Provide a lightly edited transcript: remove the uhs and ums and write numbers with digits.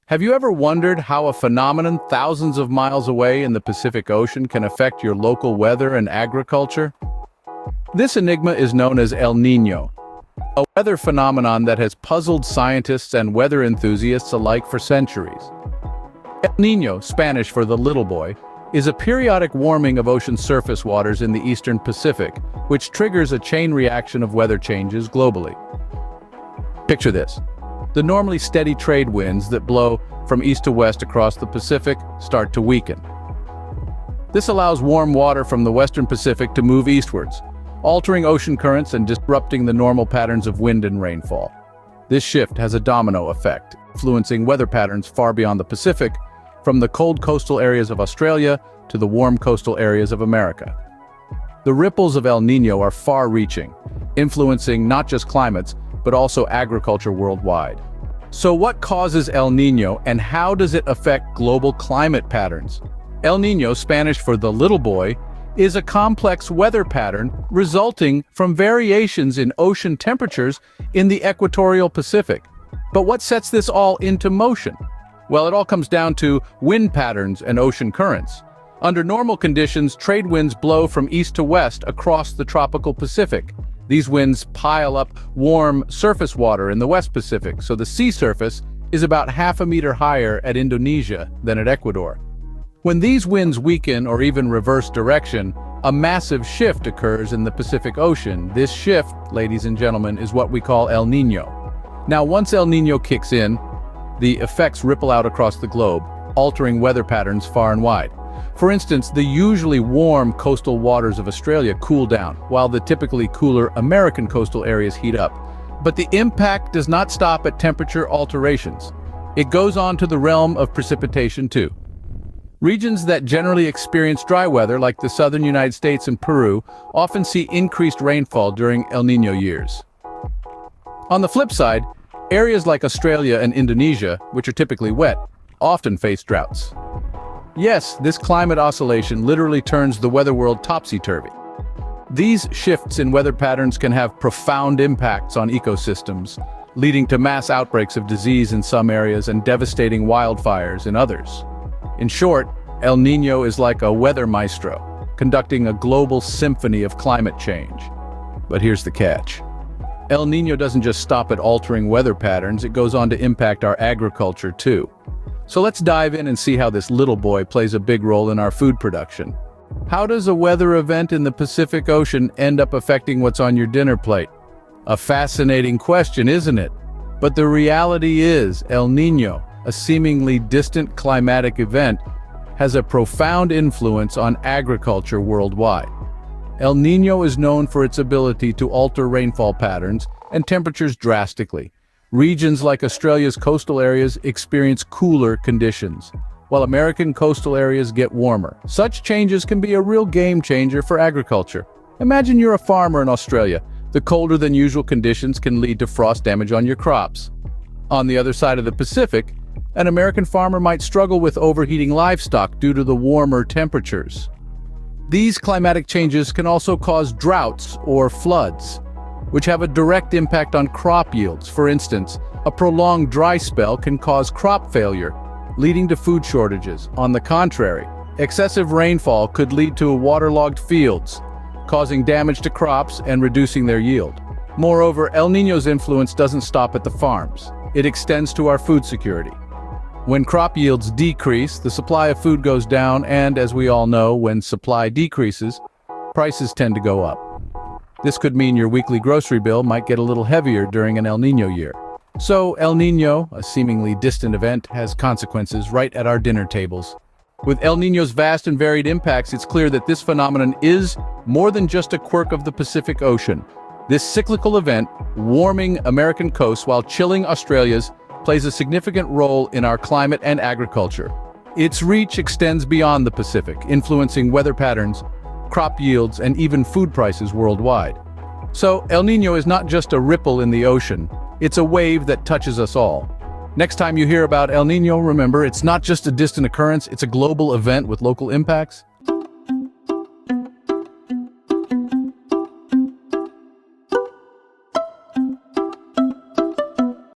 Have you ever wondered how a phenomenon thousands of miles away in the Pacific Ocean can affect your local weather and agriculture? This enigma is known as El Niño, a weather phenomenon that has puzzled scientists and weather enthusiasts alike for centuries. El Niño, Spanish for the little boy, is a periodic warming of ocean surface waters in the eastern Pacific, which triggers a chain reaction of weather changes globally. Picture this. The normally steady trade winds that blow from east to west across the Pacific start to weaken. This allows warm water from the western Pacific to move eastwards, altering ocean currents and disrupting the normal patterns of wind and rainfall. This shift has a domino effect, influencing weather patterns far beyond the Pacific, from the cold coastal areas of Australia to the warm coastal areas of America. The ripples of El Niño are far-reaching, influencing not just climates, but also agriculture worldwide. So what causes El Niño and how does it affect global climate patterns? El Niño, Spanish for the little boy, is a complex weather pattern resulting from variations in ocean temperatures in the equatorial Pacific. But what sets this all into motion? Well, it all comes down to wind patterns and ocean currents. Under normal conditions, trade winds blow from east to west across the tropical Pacific. These winds pile up warm surface water in the West Pacific, so the sea surface is about half a meter higher at Indonesia than at Ecuador. When these winds weaken or even reverse direction, a massive shift occurs in the Pacific Ocean. This shift, ladies and gentlemen, is what we call El Niño. Now, once El Niño kicks in, the effects ripple out across the globe, altering weather patterns far and wide. For instance, the usually warm coastal waters of Australia cool down, while the typically cooler American coastal areas heat up. But the impact does not stop at temperature alterations. It goes on to the realm of precipitation too. Regions that generally experience dry weather, like the southern United States and Peru, often see increased rainfall during El Niño years. On the flip side, areas like Australia and Indonesia, which are typically wet, often face droughts. Yes, this climate oscillation literally turns the weather world topsy-turvy. These shifts in weather patterns can have profound impacts on ecosystems, leading to mass outbreaks of disease in some areas and devastating wildfires in others. In short, El Niño is like a weather maestro, conducting a global symphony of climate change. But here's the catch. El Niño doesn't just stop at altering weather patterns, it goes on to impact our agriculture too. So let's dive in and see how this little boy plays a big role in our food production. How does a weather event in the Pacific Ocean end up affecting what's on your dinner plate? A fascinating question, isn't it? But the reality is, El Niño, a seemingly distant climatic event, has a profound influence on agriculture worldwide. El Niño is known for its ability to alter rainfall patterns and temperatures drastically. Regions like Australia's coastal areas experience cooler conditions, while American coastal areas get warmer. Such changes can be a real game changer for agriculture. Imagine you're a farmer in Australia. The colder than usual conditions can lead to frost damage on your crops. On the other side of the Pacific, an American farmer might struggle with overheating livestock due to the warmer temperatures. These climatic changes can also cause droughts or floods, which have a direct impact on crop yields. For instance, a prolonged dry spell can cause crop failure, leading to food shortages. On the contrary, excessive rainfall could lead to waterlogged fields, causing damage to crops and reducing their yield. Moreover, El Niño's influence doesn't stop at the farms. It extends to our food security. When crop yields decrease, the supply of food goes down, and as we all know, when supply decreases, prices tend to go up. This could mean your weekly grocery bill might get a little heavier during an El Niño year. So El Niño, a seemingly distant event, has consequences right at our dinner tables. With El Niño's vast and varied impacts, it's clear that this phenomenon is more than just a quirk of the Pacific Ocean. This cyclical event, warming American coasts while chilling Australia's, plays a significant role in our climate and agriculture. Its reach extends beyond the Pacific, influencing weather patterns, crop yields, and even food prices worldwide. So, El Niño is not just a ripple in the ocean, it's a wave that touches us all. Next time you hear about El Niño, remember, it's not just a distant occurrence, it's a global event with local impacts.